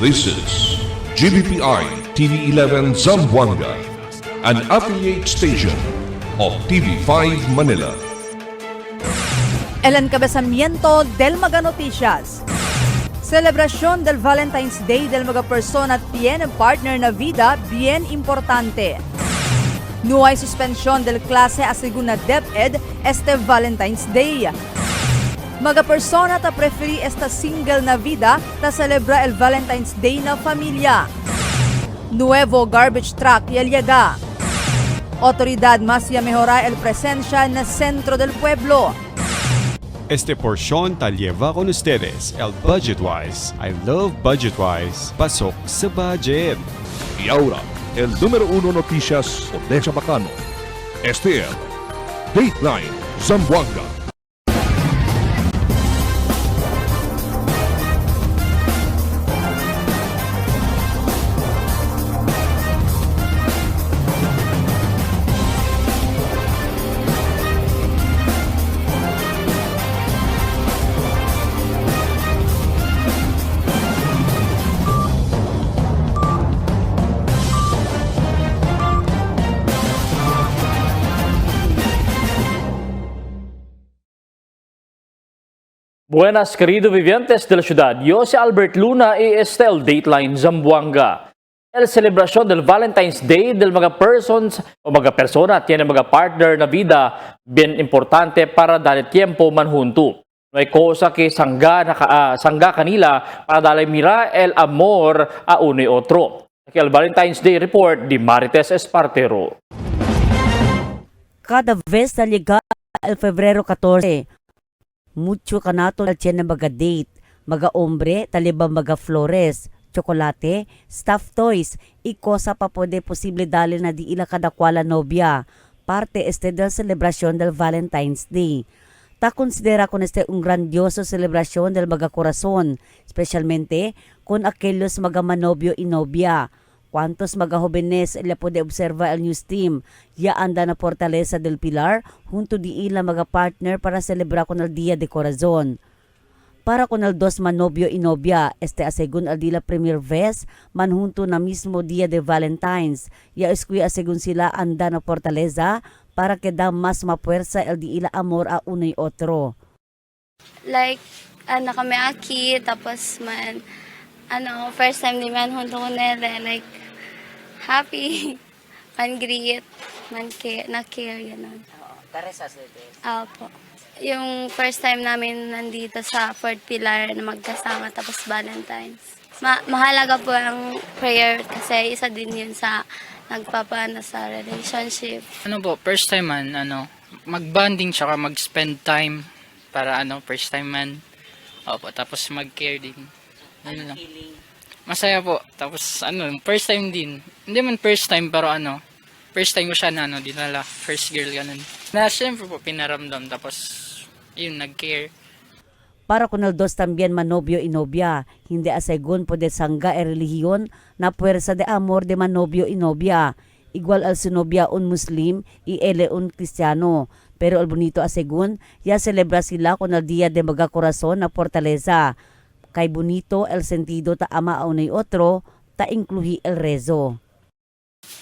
This is GBPI TV11 Zamboanga, an affiliate station of TV5 Manila. El encabezamiento del Mga Noticias. Celebración del Valentine's Day del mga persona at tienen partner na vida bien importante. No hay suspensión del clase a segunda DepEd este Valentine's Day. Mga persona ta preferi esta single na vida ta celebra el Valentine's Day na familia. Nuevo garbage truck yalyaga. Autoridad más ya mejorar el presencia na centro del pueblo. Este porción tal lleva con ustedes el Budgetwise. I love Budgetwise. Pasok sa budget. Y ahora, el número 1 noticias de Chabacano. Este es Dateline Zamboanga. Buenas, queridos vivientes de la ciudad. Yo soy Albert Luna y este el Dateline Zamboanga. El celebración del Valentine's Day del mga persons o mga persona tiene mga partner na vida bien importante para darle tiempo manjunto. No hay cosa que sangga kanila para darle mira el amor a uno y otro. Aquí el Valentine's Day Report de Marites Espartero. Cada vez na liga el Febrero 14, mucho kanato na tiyan na maga-date, maga-ombre, taliba maga-flores, tsokolate, stuffed toys, y cosa pa pwede posible dali na di ila kadakwala nobya, parte este del celebrasyon del Valentine's Day. Ta considera con este un grandioso celebrasyon del maga-corazon, specialmente con aquellos maga-manobyo y nobya. Cuantos mga jóvenes ila puede observa el news team, ya anda na Fortaleza del Pilar, junto di ila mga partner para celebrar con el Dia de Corazon. Para con el dos manobyo y novia, este asegun al dila premier vez, manjunto na mismo Dia de Valentine's, ya eskuy asegun sila anda na Fortaleza, para que da mas mapuersa el di ila amor a uno y otro. Like, kami aki, tapos first time di man hunto ko nila, like, happy, man-greet, na-care, gano'n. Teresa Cedes. Opo. Yung first time namin nandito sa Fort Pilar na magkasama tapos Valentine's. Mahalaga po ang prayer kasi isa din yun sa nagpapaano sa relationship. First time mag-bonding tsaka mag-spend time para first time man. Opo, tapos mag-care din. Ano lang. Masaya po. Tapos first time din. Hindi man first time pero first time ko siya na dinala. First girl ganun. Na syempre po pinaramdam tapos yun nag-care. Para con el dos también manobyo y novia, hindi asegun pwede sangga e relihiyon na puwersa de amor de manobyo y novia. Igual al sinobya un Muslim y ele un Kristiyano. Pero el bonito asegun, ya celebra sila con el Dia de Mga Corazon na Fortaleza. Kay bonito el sentido ta ama a unay otro, ta incluhi el rezo.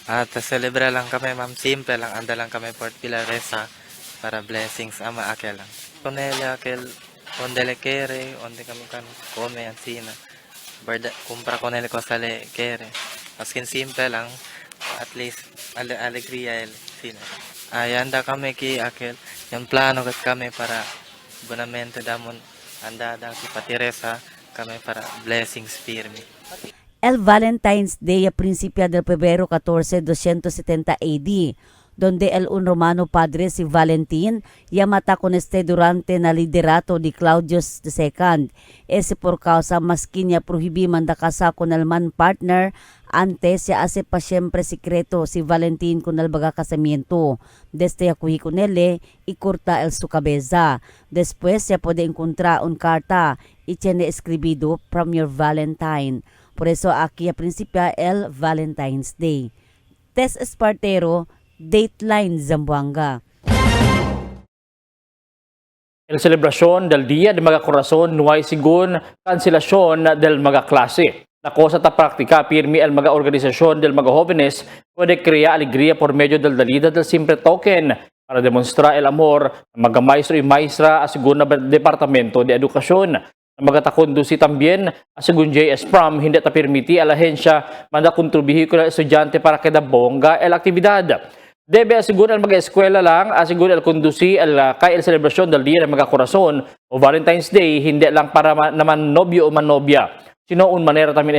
Ta celebra lang kami, ma'am. Simple lang. Anda lang kami Fort Pilaresa para blessings ama akel lang. Konele akel, onde le kere, onde kami kan come ansina. Kumpra konele ko sa le kere. Askin simple lang, at least alegria el sina. Anda kami ki akel, yung plano kat kami para bonamente damon anda ki patiresa kami para blessings firme. El Valentine's Day a principio del Febrero 14, 270 AD, donde el un romano padre si Valentín yamata con este durante na liderato di Claudius II. Ese por causa maski niya prohibi mandakasa con el man partner, antes ya hace pa siempre sikreto si Valentín con el baga casamiento. Desde yakuhi con ele, y corta el su cabeza. Después ya puede encontrar un carta y tiene escribido from your Valentine. Por eso aquí a principia el Valentine's Day. Tess Espartero, Dateline Zamboanga. El celebrasyon del Día de Mga Corazon no hay sigun kanselasyon del mga klase. Nako sa ta praktika, pirmi el mga organisasyon del mga jóvenes puede crea alegría por medio del dalida del simple token para demonstra el amor ng mga maestro y maestra asigun na Departamento de Edukasyon. Ang mga takondusi tambien asigun JS Pram hindi ta permiti a la ahensya manda kontribuhi ko na estudyante para kada bongga el aktibidad. Debe asigun ang mga eskwela lang asigun el kondusi el kay el selebrasyon del Día ng mga Corazon o Valentine's Day hindi lang para naman nobyo o manobya. Sinoon manera tamin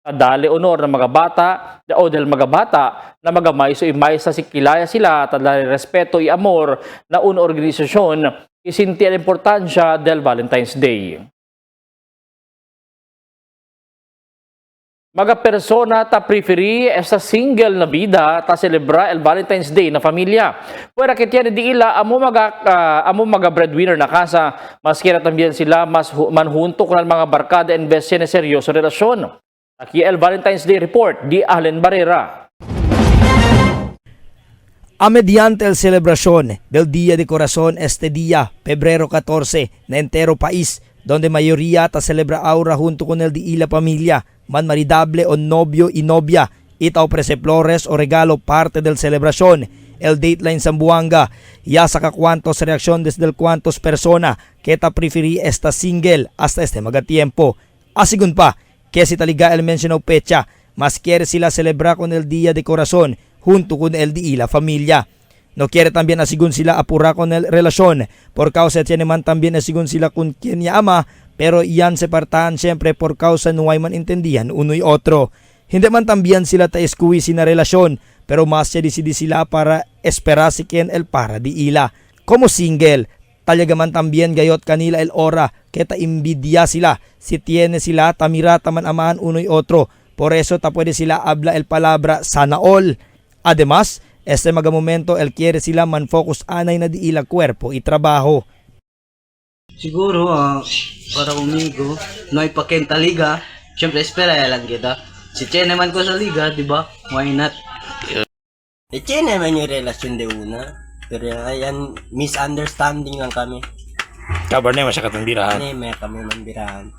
dali honor ng mga bata o del mga bata na mga maiso y maestra si kilaya sila dali respeto y amor na una organisasyon isinti ang importansya del Valentine's Day. Mga persona ta preferi esta single na vida ta celebra el Valentine's Day na familia. Pwera kitiyan di ila amo mga breadwinner na casa, maski na también sila mas manhunto con mga barkada en vez na seryoso relasyon. Aquí el Valentine's Day Report di Allen Barrera. A mediante el celebración del Día de Corazón este día, febrero 14, na entero país, donde mayoría ta celebra ahora junto con el di la familia, man maridable o novio y novia, ita ofrece flores o regalo parte del celebración. El Dateline Zamboanga, ya saca cuantos reacción desde el cuantos persona que ta preferí esta single hasta este magatiempo. Asigun pa, que si taliga el mencionado pecha, mas quiere sila celebrar con el Día de Corazón junto con el di la familia. No quiere también asigun sila apura con el relación, por causa tiene man también asigun sila con quien niya ama, pero iyan separtahan siyempre por causa no hay man intindihan uno y otro. Hindi man también sila taeskuwi sina relasyon, pero mas siya disidi sila para esperar si quien el para di ila. Como single, talaga man también gayot kanila el ora, keta imbidia sila, si tiene sila tamira taman amahan uno y otro, por eso ta pwede sila habla el palabra sana all. Además, este mga momento el quiere sila man focus anay na di ila cuerpo y trabajo. Siguro, para umigo, no hay pa kenta liga, syempre espera lang kita. Si Che naman ko sa liga, di ba? Why not? Che naman yung relasyon de una, pero ayan, misunderstanding lang kami. Kabar na masya katambirahan. May kami mambirahan.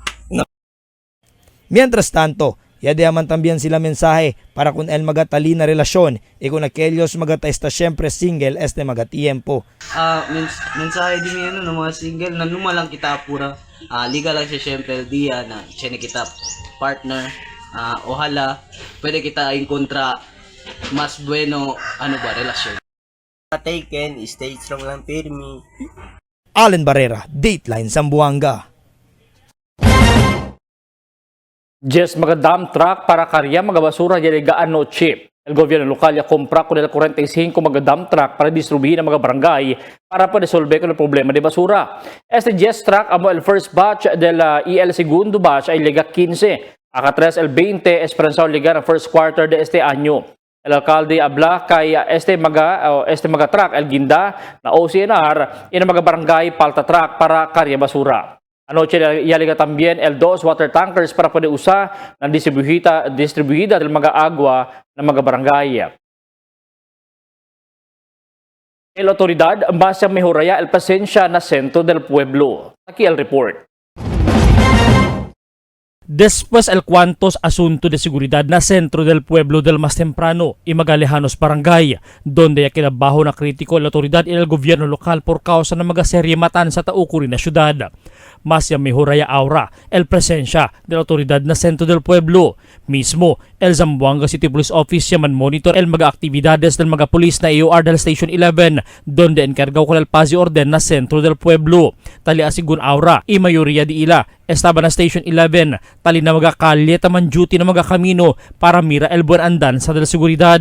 Mientras tanto, yadeaman también sila mensaje para kung el magatali na relasyon e kung aquellos magata esta syempre single este magatiempo. Mensahe din yan ng mga single na numalang kita pura. Liga lang siya syempre el dia na siya kita partner. Ojalá pwede kita encontra mas bueno relasyon. Taken, stay strong lang firme. Allen Barrera, Dateline Zamboanga. Just mga dump truck para karya mga basura delegaan no chip. El gobyerno lokal ya compra con el 45 mga dump truck para distribuir ng mga barangay para resolver con el problema de basura. Este just truck amo el first batch del el segundo batch ay lega 15. Akatres el 20 esperanzado liga ng first quarter de este año. El alcalde habla kay este mga truck el ginda na OCNR ina mga barangay palta truck para karya basura. Anoche yaliga también el 2 water tankers para poder usar na distribuida del mga agua ng mga barangay. El autoridad mas mejoraya el pasensya na sentro del pueblo. Aquí el report. Después el cuantos asunto de seguridad na centro del pueblo del más temprano y Magalejanos Barangay, donde ya queda bajo na crítico la autoridad y el gobierno local por causa ng mga serye matan sa taukuri na syudad. Mas ya mejoraya aura el presensya de la autoridad na centro del pueblo. Mismo, el Zamboanga City Police Office ya man monitor el mga aktividades del mga pulis na EOR del Station 11, donde encargao con el paz y orden na centro del pueblo. Tali asigun aura y mayoría di ila estaba na Station 11, tali na mga kalye taman duty na mga kamino para mira el buen andanza de la seguridad.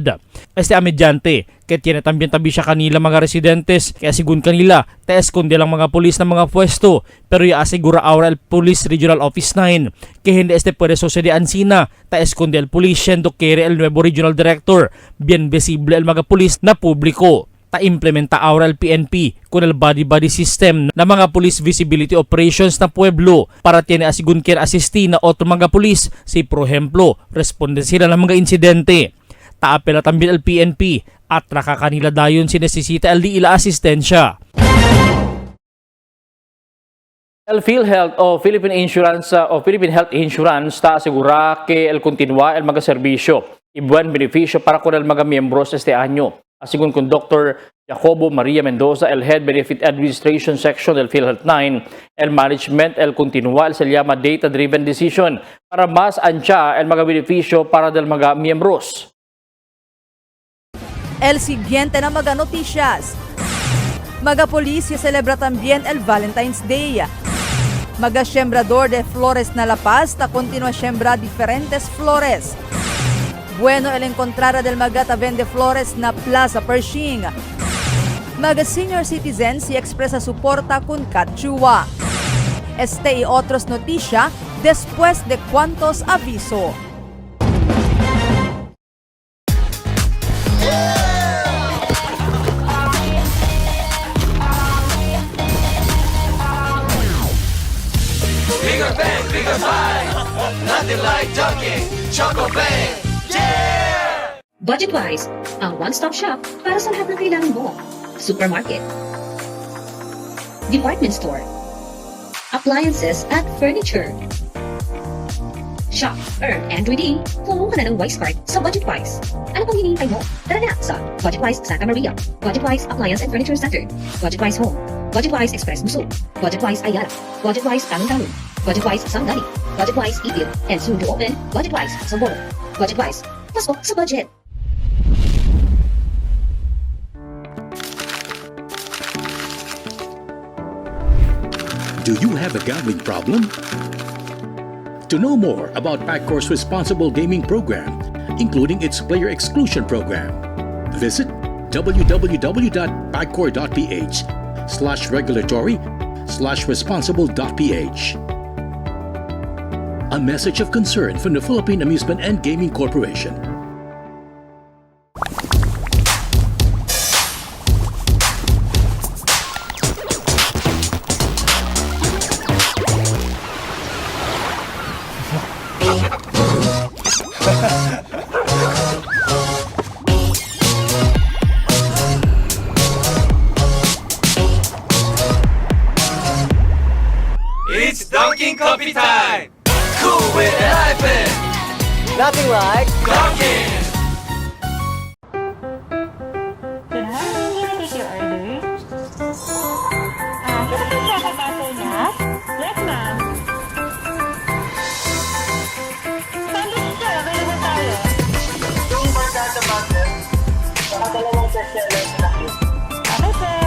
Este mediante, que tiene también tabi siya kanila mga residentes, kaya sigun kanila, ta eskonde lang mga pulis na mga pwesto, pero ya asigura ahora el Police Regional Office 9, que hindi este puede sucedian sina, ta eskonde el pulis siendo quiere el nuevo Regional Director, bien visible el mga pulis na publiko. Ta implementa ahora el PNP con el body-body system na mga police visibility operations na pueblo para tiene asigun kaya asisti na otro mga pulis si por ejemplo responde sila ng mga insidente. Taapela también el PNP at nakakanila dayon sinesisita el di ila asistensya. El PhilHealth o Philippine Insurance o Philippine Health Insurance ta asegura que el continua el mga serbisyo y buen beneficio para con el mga miembros este año. Asigun con Dr. Jacobo Maria Mendoza, el Head Benefit Administration Section del PhilHealth 9, el management el continua el se llama data-driven decision para mas ancha el mga beneficio para del mga miembros. El siguiente na mga noticias. Mga polisya celebra también el Valentine's Day. Mga sembrador de flores na La Paz ta continua sembra diferentes flores. Bueno el encontrara del mga vende flores na Plaza Pershing. Mga senior citizens si expresa suporta con Kachua. Este y otros noticia después de cuantos aviso. Bigger bang, bigger buy. Nothing like Dunkin' Choco Bang. Yeah! Budgetwise, ang one-stop shop para sa lahat ng kailangan mo. Supermarket, department store, appliances at furniture. Shop, earn, and redeem. Kumuha ka na ng Wise Card sa Budgetwise. Ano pang hinihintay mo? Tara na sa Budgetwise Santa Maria, Budgetwise Appliance and Furniture Center, Budgetwise Home, Budgetwise Express Musul, Budgetwise Ayala, Budgetwise Talon-Talon, Budgetwise Sanggali, Budgetwise Ipil, and soon to open Budgetwise Samboro. Budgetwise, pasok sa budget. Do you have a gambling problem? To know more about PAGCOR's responsible gaming program, including its player exclusion program, visit www.pagcor.ph/regulatory/responsible.ph. A message of concern from the Philippine Amusement and Gaming Corporation. It's Dunkin' Coffee time! Cool with an iPad! Nothing like Dunkin'! Can I take your order? Kita po siya kapatid. Yes, ma'am. Sandwich siya, available tayo. Yung barkada butter, saka dalawang bestseller na cake. Okay, sir.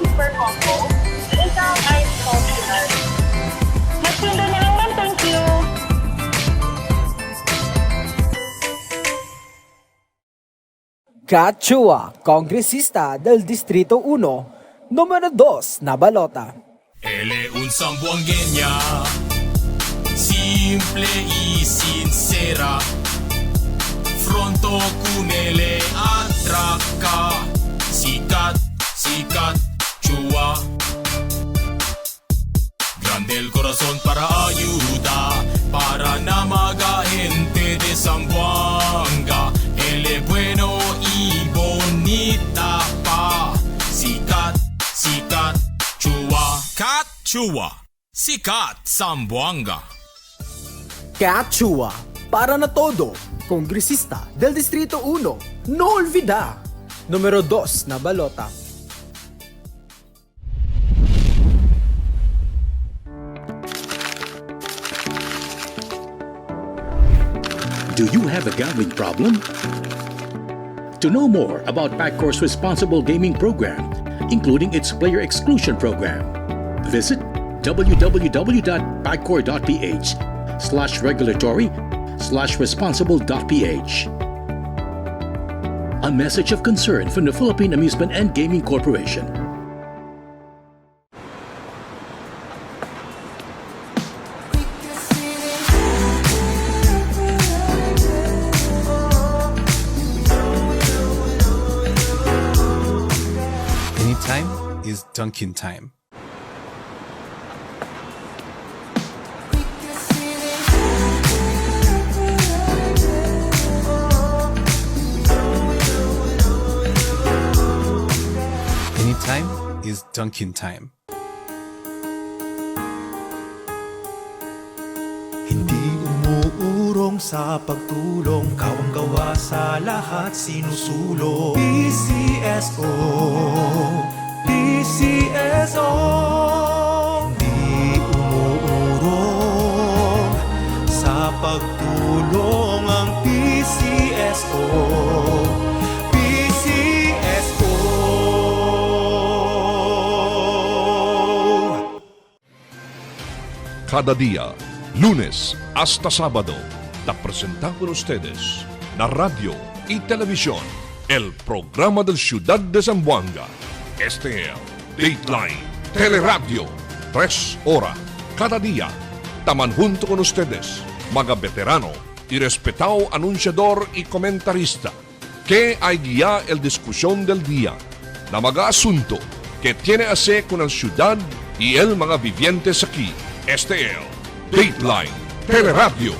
Super combo. Isang ice coffee lunch. Magsindo na lang, ma'am. Thank you. Kachua, kongresista del Distrito 1, numero 2 na balota. Él es un zamboangueña, simple y sincera. Fronto con él atraca, sikat, sikat, chua. Grande el corazón para ayuda, para na mga gente de Zamboanga. Él es bueno y bonita pa. Sikat, sikat, chua. Kat, chua. Sikat, Zamboanga. Kachua, para na todo, kongresista del Distrito 1, no olvida, numero 2 na balota. Do you have a gambling problem? To know more about PAGCOR's responsible gaming program, including its player exclusion program, visit www.pagcor.ph/regulatory/responsible.ph. A message of concern from the Philippine Amusement and Gaming Corporation. Time is Dunkin' time. Anytime is Dunkin' time. Hindi umuurong sa pagtulong, kawang-gawa sa lahat sinusulong. PCSO, PCSO. Hindi umuurong sa pagtulong ang PCSO. PCSO. Cada día, lunes hasta sábado, te presentamos con ustedes la radio y televisión, el programa del Ciudad de Zamboanga. Este es Dateline Teleradio, 3 horas cada día. Taman junto con ustedes, mga veterano y respetado anunciador y comentarista, que hay guía el discusión del día, la mga asunto que tiene a ver con la ciudad y el mga vivientes aquí. Este es Dateline Teleradio.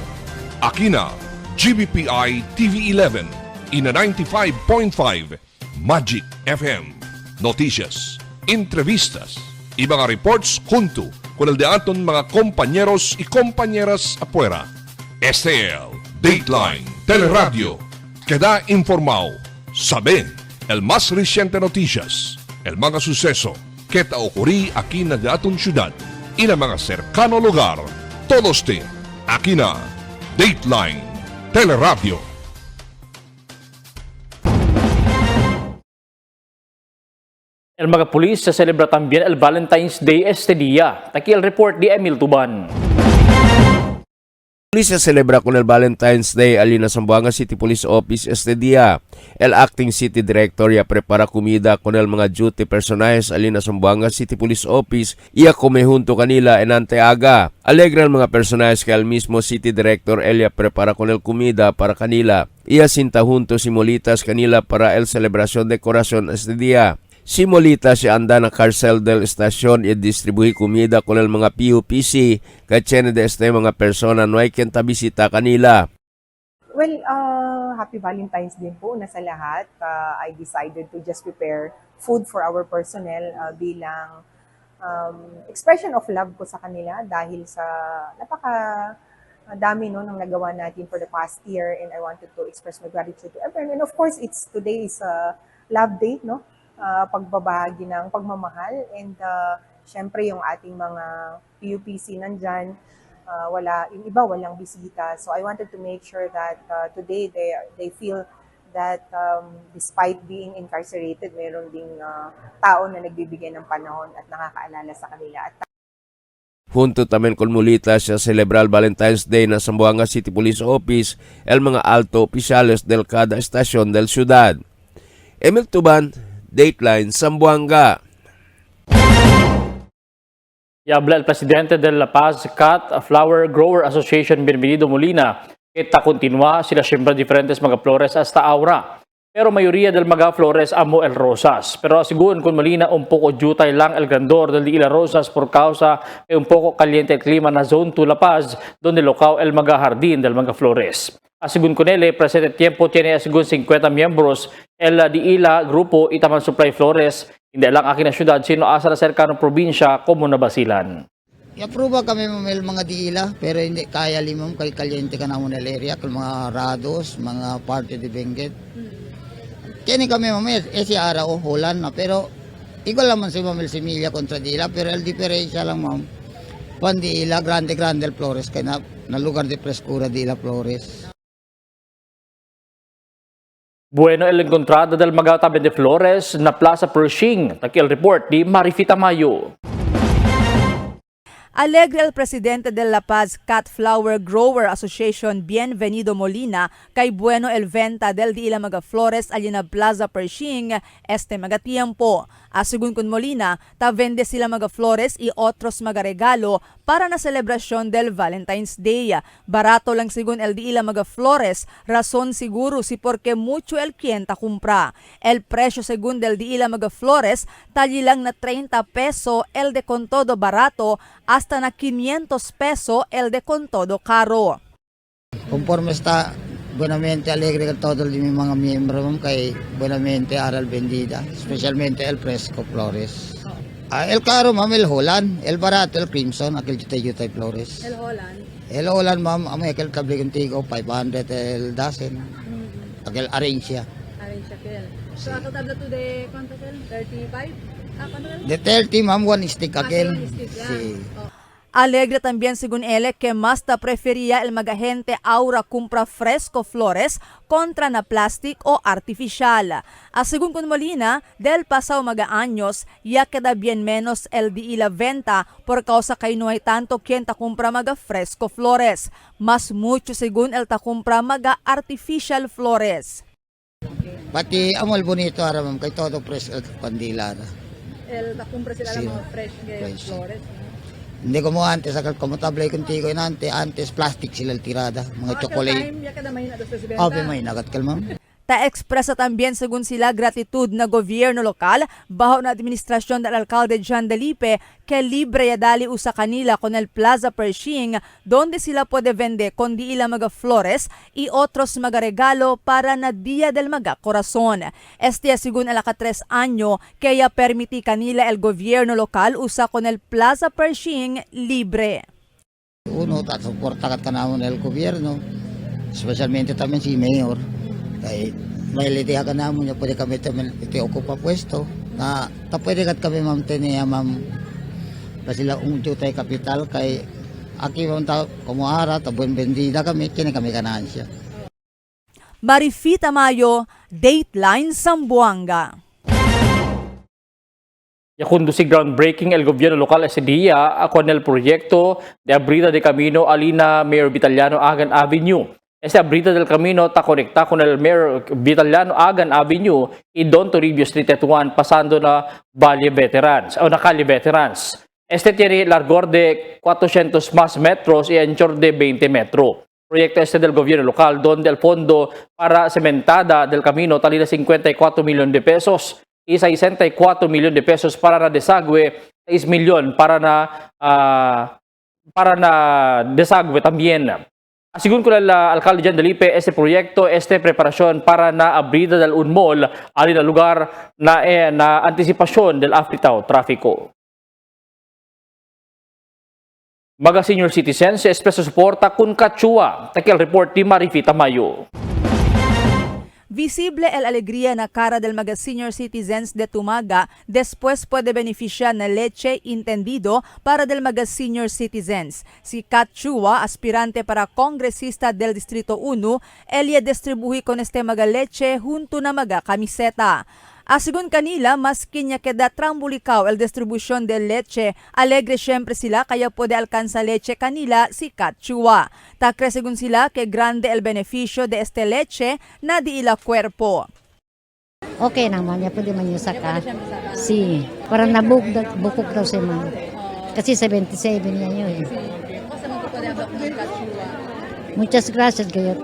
Aquí na GBPI TV11 y na 95.5 Magic FM. Noticias, entrevistas y mga reports junto con el de aton mga compañeros y compañeras afuera. Este es Dateline Teleradio. Queda informado, sabe el más reciente noticias, el mga suceso que te ocurrí aquí na de aton ciudad y na mga cercano lugar. Todos te aquí na Dateline Teleradio. El mga pulis se celebra también el Valentine's Day este día. Aquí el report de Emil Tuban. Police se celebra con el Valentine's Day allí na Zamboanga City Police Office este día. El acting city director ya prepara comida con el mga duty personajes allí na Zamboanga City Police Office y come junto kanila en anteaga. Alegre ang mga personajes que al mismo city director ella prepara con el comida para kanila. Iya sinta junto si Molitas kanila para el celebración de corazón este día. Si Molita si anda na carcel del estasyon y distribuhi comida con el mga PUPC kachene de este mga persona no hay quien tabisita kanila. Well, happy Valentine's Day po na sa lahat. I decided to just prepare food for our personnel bilang expression of love ko sa kanila dahil sa dami no nang nagawa natin for the past year, and I wanted to express my gratitude to everyone. And of course, today is Love Day, no? Pagbabahagi ng pagmamahal, and syempre yung ating mga PUPC nandyan, yung iba walang bisita, so I wanted to make sure that today they feel that despite being incarcerated, meron ding tao na nagbibigay ng panahon at nakakaalala sa kanila. Junto también con Molita se celebra el Valentine's Day na Zamboanga City Police Office el mga alto oficiales del cada estasyon del ciudad. Emil Tuban, Dateline Zamboanga. Y habla el presidente de La Paz Cat Flower Grower Association, Bienvenido Molina, que continúa sila siembra diferentes mga flores hasta ahora. Pero mayoría del mga flores amo el rosas. Pero según con Molina, un poco jutay lang el grandor del Ila Rosas por causa que un poco caliente el clima na Zone 2 La Paz, donde locaw el mga jardín del mga flores. Según con él, presente tiempo tiene según 50 miembros el Diila Grupo Itaman Supply Flores, hindi lang akin na syudad, sino asa na cercanong probinsya, como na Basilan. I-approve kami mamel mga diila, pero hindi kaya limang kay kalyente ka na muna area, kung mga rados, mga parte de Benguet. Kini kami mamel, si araw, hulan na, pero igual naman si mamel Similia kontra diila, pero el diferensya lang ma'am, pan diila, grande el Flores, kaya na lugar de Frescura diila Flores. Bueno, el encontrada del Magatabe de Flores na Plaza Pershing. Taki el report di Marifita Mayo. Alegre el presidente de La Paz Cat Flower Grower Association, Bienvenido Molina, kay bueno el venta del Diila mga flores allí na Plaza Pershing este mga tiempo. Según con Molina, ta vende sila mga flores y otros mga regalo para na celebrasyon del Valentine's Day. Barato lang según el Diila mga flores, razón siguro si porque mucho el quien ta compra. El presyo según del Diila mga flores, tali lang na 30 peso el de con todo barato, hasta na 500 peso el de con todo caro. Conforme está buenamente alegre con todo el mga miyembro kay buenamente aral vendida, especialmente el Fresco Flores. El caro ma'am, el Holland, el barato, el Crimson, aquel Jutay Flores. El Holland. Hello ulan ma'am, amay akil kable contigo 500 el dozen. Akil arrange siya. Arrange siya, Kel. So, ako tabla to the quanto, Kel? 35? De 30 ma'am, one stick akil. Si. Alegre también según él que más ta prefería el magagente ahora compra fresco flores contra na plastic o artificial. Según con Molina, del pasado mga años, ya queda bien menos el di la venta por causa que no hay tanto quien ta compra maga fresco flores. Más mucho según el ta compra maga artificial flores. Pati amol bonito ara ma'am, kay todo fresh pandila. El ta compra sila Sí. mga fresh flores. Hindi ko mo antes, akal komotable contigo in antes plastic sila tirada, mga chocolate. May nagat kal ma'am. Ta-expresa también según sila gratitud na gobyerno lokal bajo na administrasyon del alcalde John Dalipe que libre ya dali usa kanila con el Plaza Pershing donde sila puede vende con di ila mga flores y otros mga regalo para na Dia del Maga Corazon. Este según el 3 año que ya permiti kanila el gobierno lokal usa con el Plaza Pershing libre. Uno, suporta ka naman el gobyerno, especialmente también si mayor. Kaya may lidea ka naman niya, pwede kami iti okupa pwesto. Na pwede kat kami ma'am teniya ma'am. Kasi sila unjo tayo kapital kay aki ma'am ta kumuara, buen bendida kami, kini kami kanansya. Marifita Mayo, Dateline Zamboanga. Ya conduce groundbreaking el gobierno local ese día con el proyecto de abrida de camino Alina Mayor Vitaliano Agan Avenue. Esta abrida del camino está conectada con el Mayor Vitaliano Agan Avenue y Don Toribio Street at 1 pasando na Valle Veterans o na Calle Veterans. Este tiene largor de 400 más metros y anchor de 20 metros. Proyecto este del gobierno local donde el fondo para cementada del camino talina 54 millones de pesos y 64 millones de pesos para na desagüe, 6 millones para na desagüe también. Según con el alcalde John Dalipe, este proyecto, preparación para na abrida del unmol alin na lugar na antisipasyon del afritaw tráfico. Mga senior citizens, espresso suporta kun Kachua. Takil report ni Marifita Mayo. Visible el alegría na cara del mga senior citizens de Tumaga después puede beneficiar na leche intendido para del mga senior citizens. Si Kat Chua, aspirante para kongresista del Distrito 1, elia distribuhi con este mga leche junto na mga kamiseta. Según kanila, maski niya queda trambulikaw el distribución de leche, alegre syempre sila kaya puede alcanza leche kanila si Kat Chua. Takre según sila que grande el beneficio de este leche na di ila cuerpo. Okay naman, ya pwede man yung saka. Si, parang nabukok daw si ma'am. Kasi 77 niya yun. Muchas gracias kayo.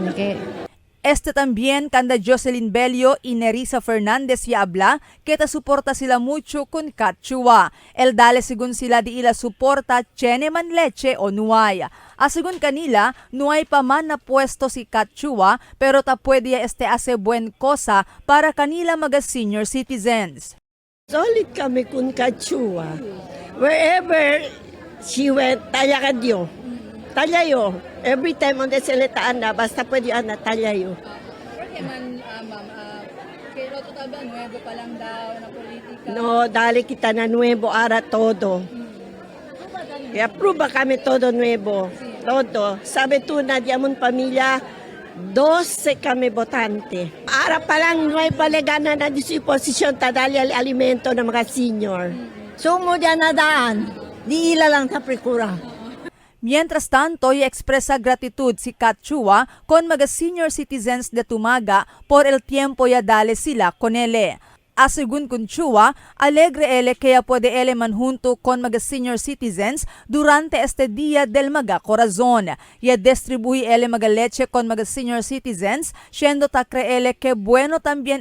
Este también kanda Jocelyn Bello y Nerissa Fernandez y habla que ta suporta sila mucho con Kat Chua. El dale según sila di ila suporta tiene man leche o nuay. Según kanila, nuay pa man na puesto si Kat Chua pero ta pwede hace buen cosa para kanila mga senior citizens. Solid kami kun Kat Chua. Wherever she went, talyakan Talyayo. Every time on the salitaan na, basta pwede na talyayo. Porque man, ma'am, kay Roto Taba, nuevo pa lang daw na politika. No, dali kita na nuevo ara todo. I-approve ba kami todo nuevo? Todo. Sabi tu na diamon pamilya, 12 kami botante. Ara pa lang nuevo legana na disposisyon tadali alimento ng mga senior. Sumo dyan na daan, di ila lang sa prekura. Mientras tanto, expresa gratitud si Kat Chua con mga senior citizens de Tumaga por el tiempo ya dale sila con ele. Según con Chua, alegre ele kaya puede ele manjunto con mga senior citizens durante este Dia del Maga Corazon. Ya distribuye ele mga leche con mga senior citizens, siendo takre ele que bueno también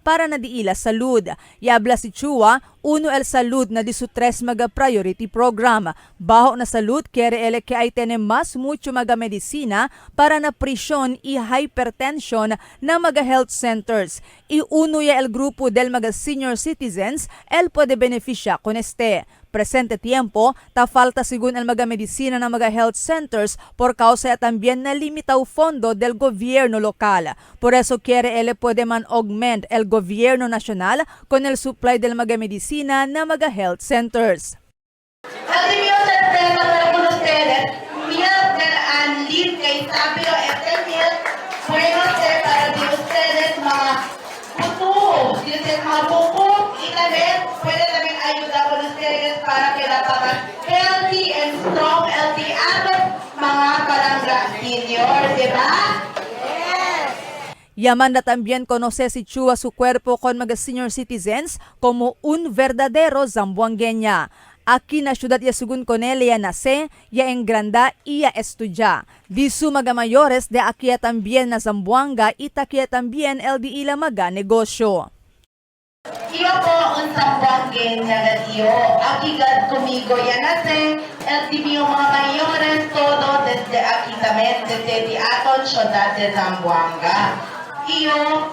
para na diila salud. Y habla si Chua, uno el salud na di su 3 mga priority program. Bajo na salud, quiere ele que ay tiene mas mucho mga medicina para na presyon y hypertension na mga health centers. Y uno ya el grupo del mga senior citizens, el puede beneficia con Presente tiempo, ta falta según el mga medicina ng mga health centers por causa también na limitaw fondo del gobierno local. Por eso quiere ele puede man augment el gobierno nacional con el supply del mga medicina ng mga health centers. Para que dapat healthy and strong, healthy atos mga barangay senior, di ba? Yaman na también conoce si Chua su cuerpo con mga senior citizens como un verdadero zamboangueña. Aquí na syudad ya sugun con él ya nace, ya engranda y ya estudia. Di su mga mayores de aquí también na Zamboanga itakia también el di ila maga negosyo. Iyo po un Zamboangueña na iyo, aquí gad conmigo ya nace, el di mga mayores todo desde aquí también, desde di aton syudad de Zamboanga. Iyo,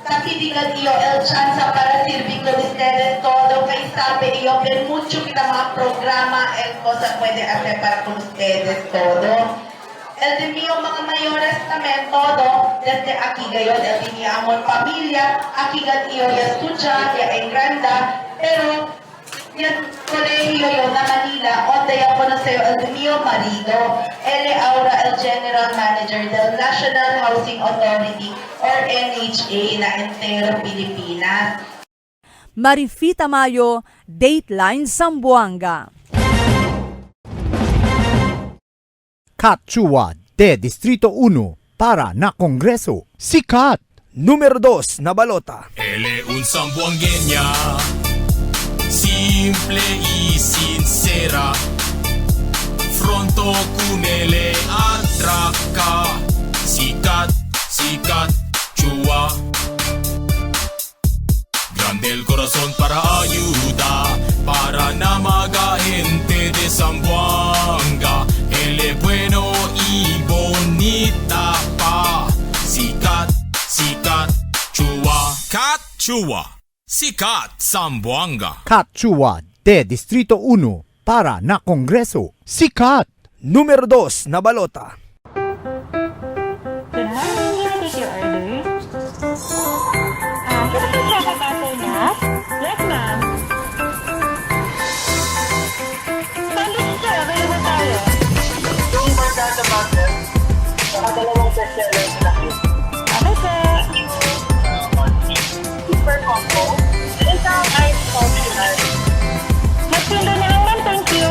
tapidigan iyo el chance para servir con ustedes todo, kay sabi iyo, pero mucho kita mga programa, el cosa puede hacer para con ustedes todo. El de mío mga mayores también todo, desde aquí gayon, el de mi amor familia, aquí gat iyo ya estudia, ya engranda, pero yan colegio yo na Manila, onde ya conoce el de mío marido, él ahora el General Manager del National Housing Authority or NHA na entero Pilipinas. Marifita Mayo, Dateline Zamboanga. Kat Chua de Distrito 1 para na Kongreso. Sikat! Número 2 na balota. Ele un Zamboangueña, simple y sincera. Fronto con ele atraca. Sikat, sikat, Chua. Grande el corazón para ayuda, para na mga gente de Zamboanga. Ele bueno y bonita pa. Sikat, sikat, Chua. Kat Chua. Sikat Zamboanga. Kat Chua de Distrito 1 para na Kongreso. Sikat! Número 2 na balota. Good morning, can I take your order? Can I check the butter nut? Yes, ma'am. Sandwich sir, available tayo. Yung barkada butter, saka dalawang bestseller na cute. Okay, sir. Super combo. Isang ice coffee ice. Magsundo na lang, ma'am. Thank you.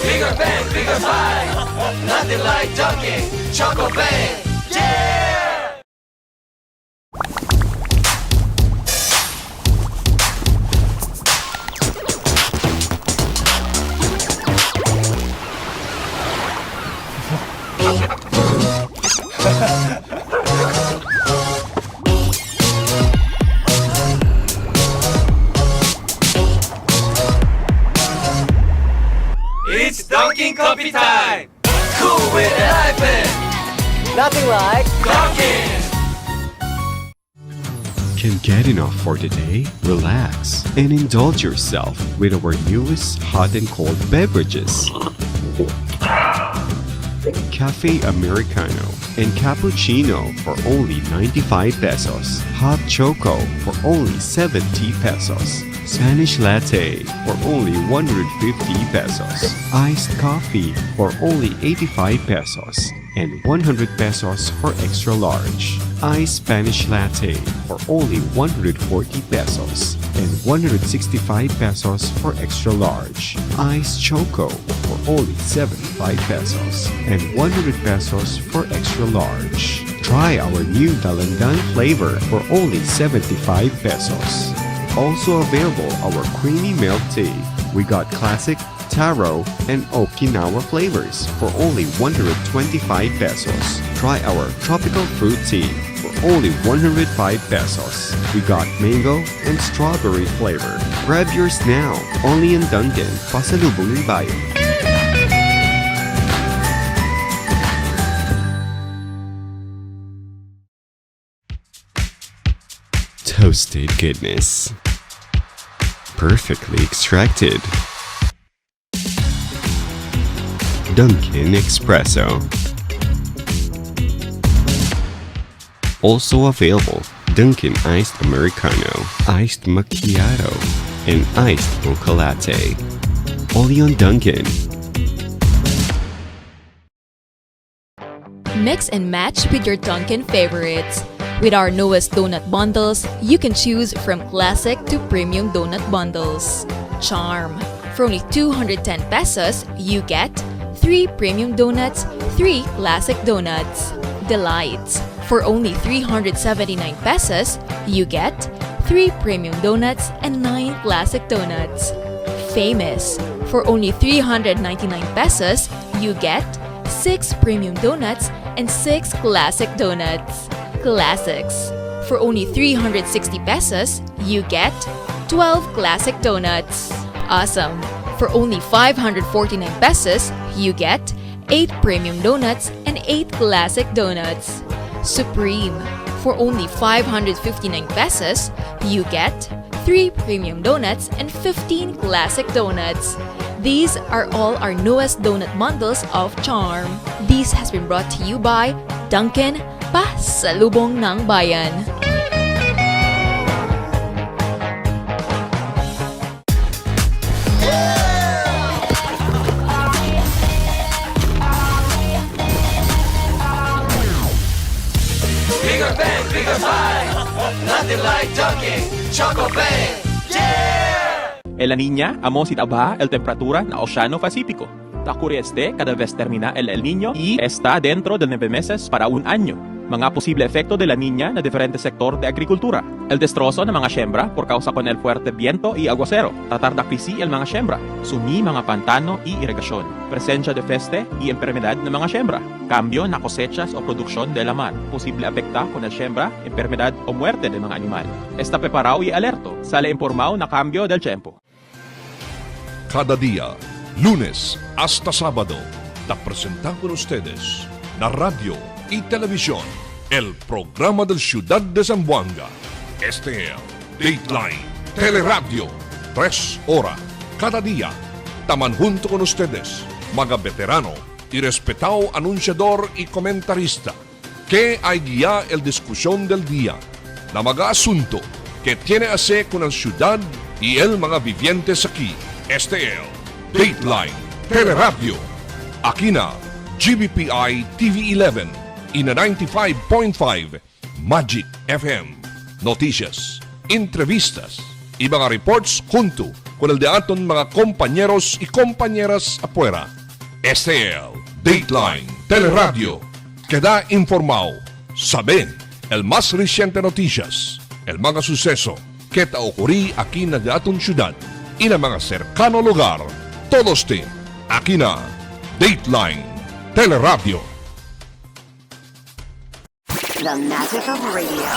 Bigger bang, bigger bang. Nothing like Dunkin' Choco Bang. Yeah! It's Dunkin' Coffee time! Cool with an iPad! Nothing like Dunkin'! Can't get enough for the day? Relax and indulge yourself with our newest hot and cold beverages. Cafe Americano and Cappuccino for only 95 pesos. Hot Choco for only 70 pesos. Spanish Latte for only 150 pesos. Iced Coffee for only 85 pesos. And 100 pesos for extra large. Iced Spanish Latte for only 140 pesos. And 165 pesos for extra large. Iced Choco for only 75 pesos. And 100 pesos for extra large. Try our new Dalandan flavor for only 75 pesos. Also available our creamy milk tea. We got classic, taro, and Okinawa flavors for only 125 pesos. Try our tropical fruit tea for only 105 pesos. We got mango and strawberry flavor. Grab yours now, only in Dunkin', pasalubong ng bayan. Toasted goodness. Perfectly extracted. Dunkin' Espresso. Also available, Dunkin' Iced Americano, Iced Macchiato, and Iced Mocha Latte. Only on Dunkin'. Mix and match with your Dunkin' favorites. With our newest donut bundles, you can choose from classic to premium donut bundles. Charm. For only 210 pesos, you get 3 premium donuts, 3 classic donuts. Delights. For only 379 pesos, you get 3 premium donuts and 9 classic donuts. Famous. For only 399 pesos, you get 6 premium donuts and 6 classic donuts. Classics. For only 360 pesos, you get 12 classic donuts. Awesome. For only 549 pesos, you get 8 premium donuts and 8 classic donuts. Supreme. For only 559 pesos, you get 3 premium donuts and 15 classic donuts. These are all our newest donut bundles of Charm. This has been brought to you by Dunkin', pasalubong ng bayan. Bigger bang, bigger buy. Nothing like Dunkin' Choco Bang. Yeah! En la Niña, amo si taba el temperatura na Oceano Pacífico. Ocurre cada vez termina el Niño y está dentro de 9 meses para un año. Mga posible efecto de la Niña na diferente sector de agrikultura. El destrozo ng mga siembra por causa con el fuerte viento y aguacero. Tatarda krisi el mga siembra. Sumi mga pantano y irrigasyon. Presencia de peste y enfermedad ng mga siembra. Cambio na cosechas o produksyon de la mar. Posible afecta con el siembra, enfermedad o muerte de mga animal. Está preparado y alerto. Sale informado na cambio del tiempo. Cada día, lunes hasta sábado, te presentamos con ustedes la radio y televisión, el programa del Ciudad de Zamboanga. Este es Dateline Teleradio, 3 horas cada día. Taman junto con ustedes, mga veterano y respetado anunciador y comentarista, que hay guía el discusión del día, na mga asunto que tiene a hacer con la ciudad y el mga vivientes aquí. Este es Dateline Teleradio. Aquí na GBPI TV11 y na 95.5 Magic FM. Noticias, entrevistas y mga reports junto con el de aton mga compañeros y compañeras afuera. Este es Dateline Teleradio. Queda informado, saben el más reciente noticias, el mga suceso que te ocurrí aquí na de aton ciudad y na mga cercano lugar. Todos te aquí na Dateline Teleradio. The magic of radio.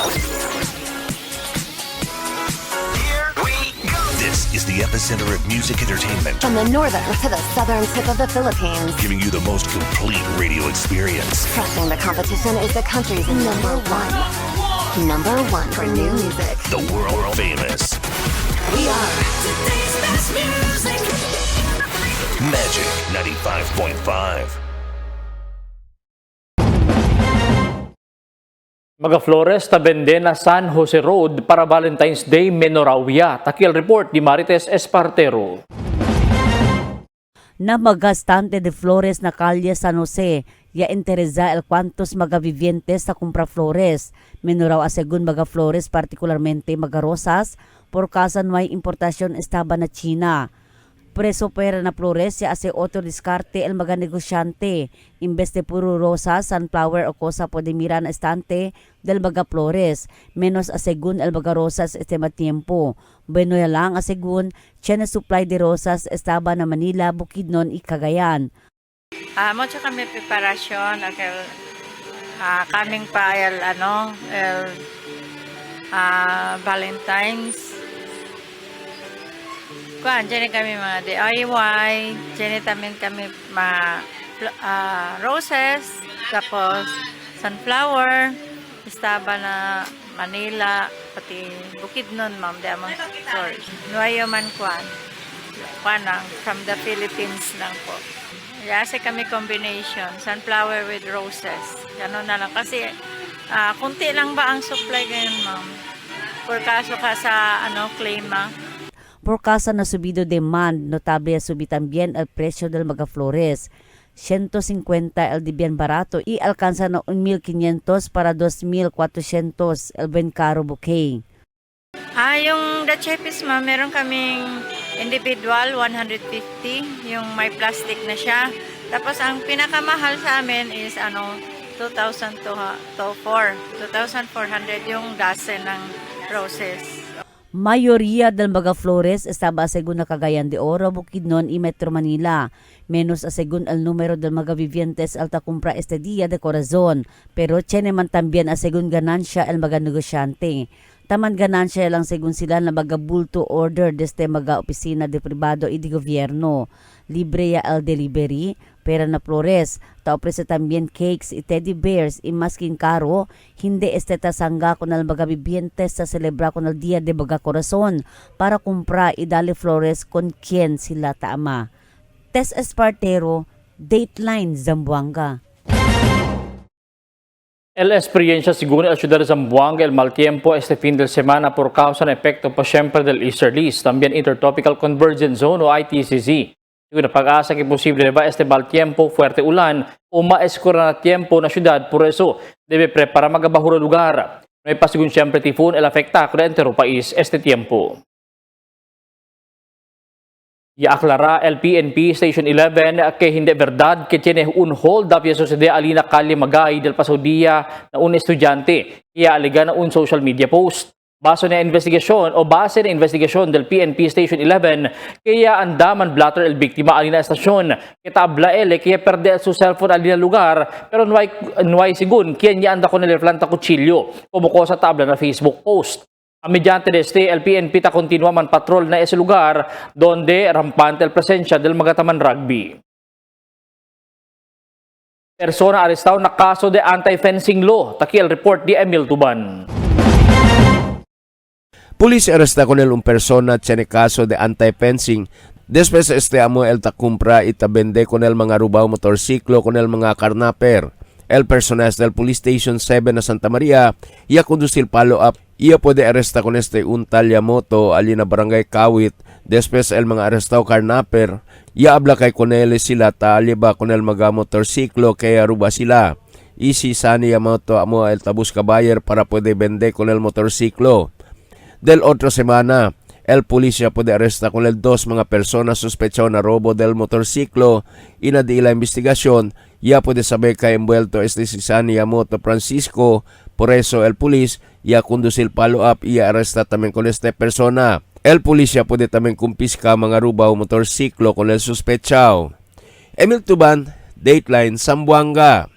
This is the epicenter of music entertainment. From the northern to the southern tip of the Philippines. Giving you the most complete radio experience. Crushing the competition is the country's number one. Number one for new music. The world famous. We are today's best music. Magic 95.5. Mga Flores tabende na San Jose Road para Valentine's Day Menorawia. Takil report ni Marites Espartero. Na magastante de Flores na kalye San Jose, ya interesa el cuantos mga vivientes sa compra flores. Menoraw asegun mga flores, particularmente mga rosas, por causa no hay importasyon estaba na China. Preso pera na flores ya ase otro diskarte el mga negosyante. Imbes de puro rosas, sunflower o cosa pwede mira na estante del mga flores. Menos asegun el mga rosas este tiempo. Bueno ya lang asegun, tiyan na supply de rosas estaba na Manila, Bukidnon y Cagayan. Mucho kami preparasyon. coming pa el Valentine's. Kuan, dyan kami mga DIY, dyan tamin kami roses, tapos sunflower, Estaba na Manila, pati Bukidnon, ma'am, di amang source. Nuwayo man kuan from the Philippines lang po. Yase kami combination, sunflower with roses. Gano'n na lang. Kasi, kunti lang ba ang supply ngayon, ma'am? Por kaso ka sa, claima. Por casa na subido demand, notable ha subir también el precio del mga flores. 150 el de bien barato y alcanza na 1,500 para 2,400 el bien caro bouquet. Yung the chepis, ma'am, meron kaming individual 150, yung may plastic na siya. Tapos ang pinakamahal sa amin is 2,400 yung dozen ng roses. Mayoría del mga flores estaba según na Cagayan de Oro, Bukidnon y Metro Manila. Menos según el número del mga vivientes alta compra este día de corazón. Pero tiene man también según ganancia el mga negosyante. Taman ganansya lang según sila na magabulto order desde mga opisina de privado y de gobierno. Libre ya el delivery, pera na flores, taopresa también cakes y teddy bears y masking caro, hindi tasangga con el mga bibientes sa celebra con el Dia de Baga Corazon para kumpra y dali flores con quien sila taama. Tess Espartero, Dateline Zamboanga. El experiencia según el ciudad de Zamboanga el mal tiempo este fin de semana por causa ng epekto pa siyempre del easterlies, también Intertropical Convergence Zone o ITCZ. Yung pag-asa que posible ba este mal tiempo, fuerte ulan o maeskura na tiempo na syudad, por eso debe prepara magabahuro lugar. May pasigun siyempre typhoon el afecta con entero país este tiempo. Ya aclara el PNP Station 11 que hindi verdad que tiene un hold up ya sucede alina calle Magay del Paso Dia na un estudyante. Kaya alega na un social media post. Base na investigasyon del PNP Station 11 kaya andaman blatter el biktima alina estasyon. Kitabla kaya perde su cellphone alina lugar pero nuay sigun kaya niya anda ko niliflanta kutsilyo kumuko sa tabla na Facebook post. Mediante de este, el PNP ta continua man patrol na ese lugar donde rampante el presencia del magataman rugby. Persona arestado na kaso de anti-fencing law. Taki el report di Emil Tuban. Pulis arresta con un persona tiene caso de anti-fencing. Después amo el takumpra itabende con el mga rubaw motorsiklo con el mga karnaper. El personal del Police Station 7 na Santa Maria ia conducir follow-up. Ia puede arresta con un talyamoto alina barangay Kawit. Después el mga arrestado karnaper. Ia abla kay konele sila taliba con el mga motorsiklo kaya ruba sila. Isi sani yamoto amo el tabus kabayer para puede vende con el motorsiklo. Del otra semana, el polisya puede arresta con el dos mga personas sospechados na robo del motorsiklo. Inadi la investigasyon, ya puede saber que envuelto si Sani Yamoto Francisco. Por eso el polis ya conducir follow-up y arresta también con esta persona. El polisya puede también kumpiska mga rubaw motorsiklo con el sospechado. Emil Tuban, Dateline Zamboanga.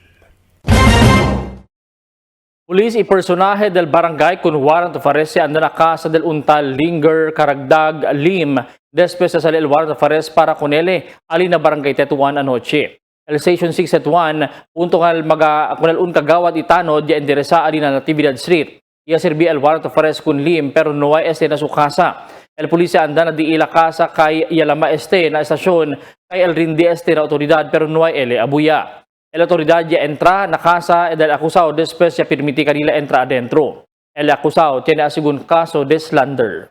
Pulis y personaje del barangay con warrant of arrest anda na casa del Untal Linger Karagdag Lim después de salir el warrant of arrest para con ele alina barangay Tetuan anoche. El Station 6 at 1 punto kal mga con el un kagawad itanod ya enderesa alina Natividad Street. Ia serbi el warrant of arrest kun Lim pero no ay este na su casa. El pulisya anda na di ila casa kay Yalama este na estasyon kay el rindi este na otoridad pero no ay ele abuya. El autoridad ya entra na casa del acusado después ya permiti kanila entra adentro. El acusado tiene asigun caso de slander.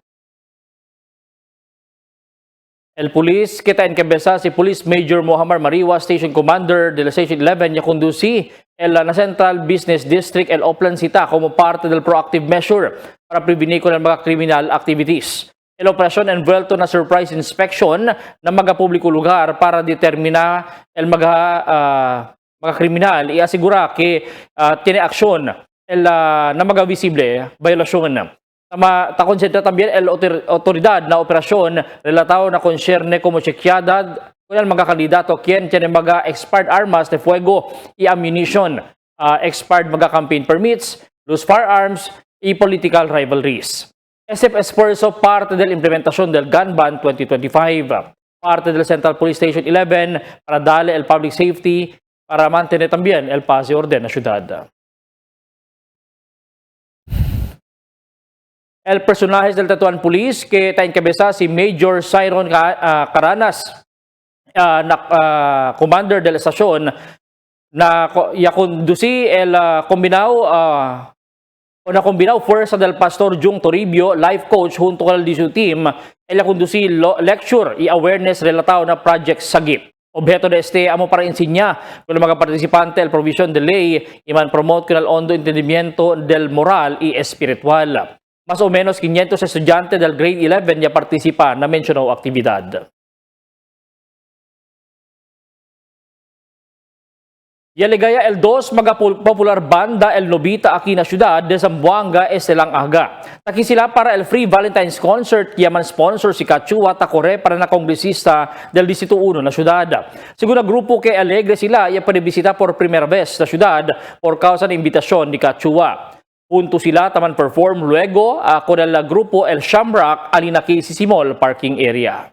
El pulis kita enkabeza si Police Major Muhammad Mariwa, Station Commander de la Station 11 ya conduci el na Central Business District el Oplan Cita como parte del proactive measure para prevenir con el mga criminal activities. El operasyon envuelto na surprise inspection ng mga publiko lugar para determina el mga kriminal i asigura que tiene aksyon na mga visible violasyon. Takonsentra también el autoridad na operasyon relatado na concerne como chequeada con el mga kandidato quien tiene mga expired armas de fuego y ammunition. expired mga campaign permits, loose firearms y political rivalries. Ese esfuerzo parte de la implementación del Gun Ban 2025, parte del Central Police Station 11 para darle el public safety para mantener también el paz y orden na ciudad. El personaje del Tetuan Police que está encabezado si Major Cyron Caranas, commander de la estación, na conducí el combinado fuerza del Pastor Jung Toribio, life coach junto con el DSU team, el conducí lecture y awareness relatado na Project Sagip. Objeto de este amo para enseñar con los mga participante el provisión de ley y man promote con el hondo entendimiento del moral y espiritual. Más o menos 500 estudiantes del grade 11 ya participan na mencionado actividad. Ya ligaya el dos mga popular banda el Nobita aquí na ciudad de Zamboanga lang aga. Taki sila para el Free Valentine's Concert yaman sponsor si Kachua Takore para na kongresista del Distrito 1 na ciudad. Según grupo que alegre sila ya panibisita por primera vez na ciudad por causa ng imbitasyon ni Kachua. Punto sila taman perform luego con el grupo El Shamrock alinaki si Simol parking area.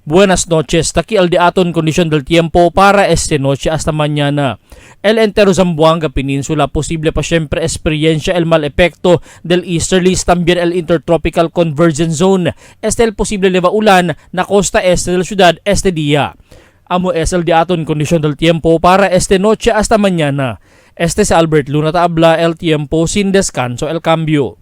Buenas noches, taki al diaton kondisyon del tiempo para esta noche hasta mañana. El entero Zamboanga Peninsula posible pa siempre experiencia el mal epekto del easterlies, también el intertropical convergence zone. El posible leva ulan na costa este de la ciudad este día. Amo es el diaton kondisyon del tiempo para esta noche hasta mañana. Este es Albert Luna Tabla, el tiempo sin descanso, el cambio.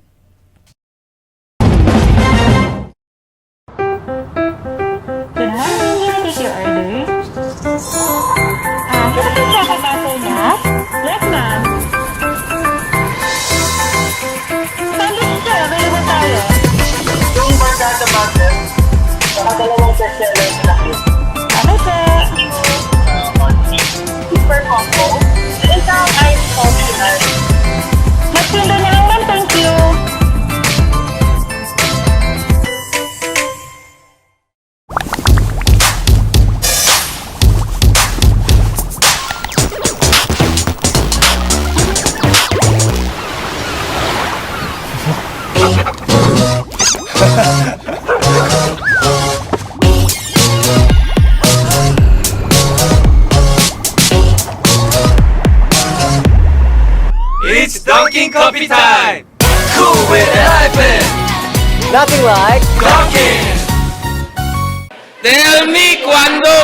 Yes, ma'am. Sandwich sir, available tayo. Yung barkada butter, saka dalawang bestseller na cute. Okay, sir. Super combo. Isang ice coffee ice. Magtinda na lang, ma'am. Thank you. It's Dunkin' Coffee time! Cool with a hyphen! Nothing like Dunkin'! Tell me cuándo.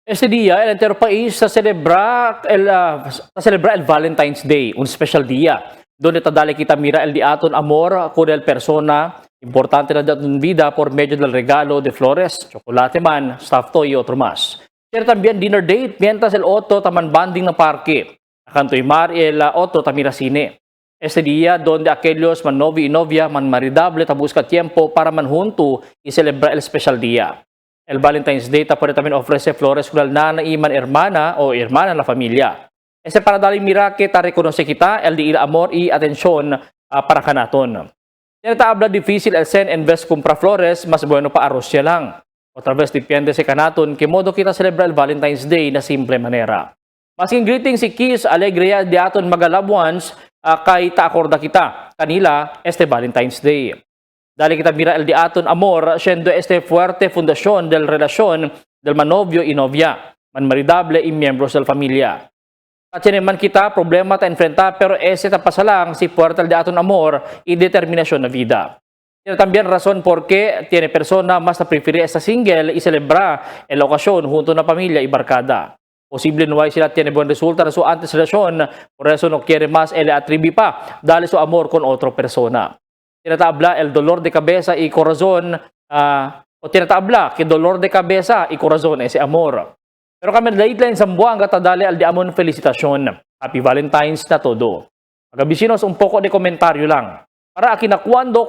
Este día, el entero país celebra el Valentine's Day, un special día, donde tadale kita mira el diaton amor con el persona importante na daton vida por medio del regalo de flores, chocolate man, stuffed toy y otro más. Pero también dinner date, mientras el otro taman banding na parque. Acanto mar y el otro tamira cine. Este día, donde aquellos man novio y novia man maridable ta busca tiempo para man junto y celebrar el special día. El Valentine's Day puede también ofrece flores con el nana y man hermana o hermana en la familia. Ese para darle mira que ta reconoce kita el di amor y atención para kanaton. Yan habla difícil el sen invest compra flores, mas bueno pa arroz siya lang. Otra vez depende sa kanaton que modo kita celebrar el Valentine's Day na simple manera. Masing greeting si Kiss Alegria di aton mga loved ones kay taakorda kita kanila este Valentine's Day. Dali kita mira el diaton amor, siendo este fuerte fundación del relación del manovio y novia, man maridable y miembros del familia. At yan man kita problema ta enfrenta, pero ese ta pasalang si fuerte el diaton amor y determinación na vida. Tiene también razón por qué tiene persona más na preferir esta single y celebra el ocasión junto na familia y barkada. Posible no hay sila tiene buen resulta na su antes relasyon, por eso no quiere más el atribi pa, dale su amor con otra persona. Tinatabla el dolor de cabeza y corazón o tinatabla que dolor de cabeza y corazón ese amor. Pero kami lately sa Zamboanga tadali al diamon felicitasyon. Happy Valentine's na todo. Magabisinos un poco de komentaryo lang. Para akin na cuando.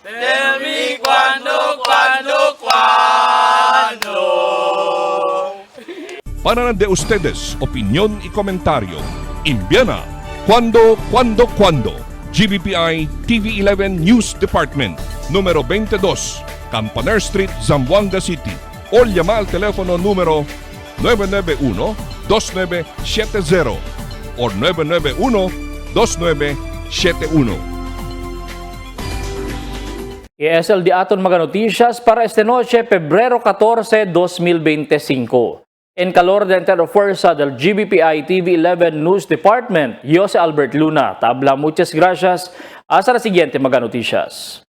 Tell me cuándo. Para de ustedes, opinión y comentario. Envíana cuando. GBPI TV11 News Department, número 22, Campaner Street, Zamboanga City. O llama al teléfono número 991-2970 o 991-2971. ESL di aton mga noticias para esta noche, Pebrero 14, 2025. En calor de entero fuerza del GBPI TV11 News Department, yo si Albert Luna. Tabla, muchas gracias. Hasta la siguiente mga noticias.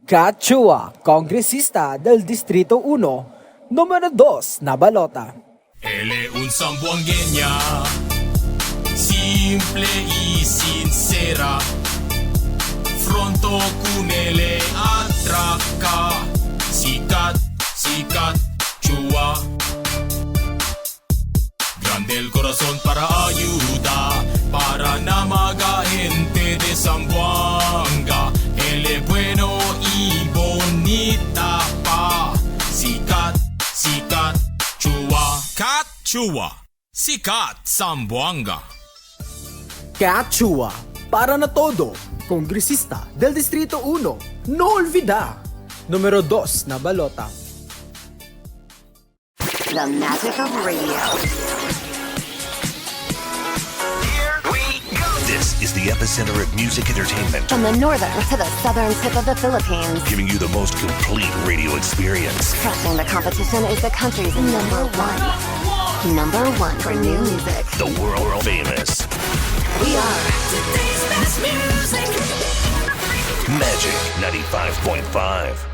Kat Chua, kongresista del Distrito 1, número 2 na balota. Él es un zamboangueña, simple y sincera. Fronto con él atraca, sikat, Chua. Grande el corazón para ayuda, para na mga gente de Zamboanga. Él es bueno y bonita pa. Sikat, Chua. Kat Chua. Sikat Zamboanga. Kat Chua, para na todo, kongresista del Distrito 1, no olvida, número 2 na balota. The magic of radio. This is the epicenter of music entertainment. From the northern to the southern tip of the Philippines. Giving you the most complete radio experience. Crushing the competition is the country's number one. Number one for new music. The world famous. We are today's best music. Magic 95.5.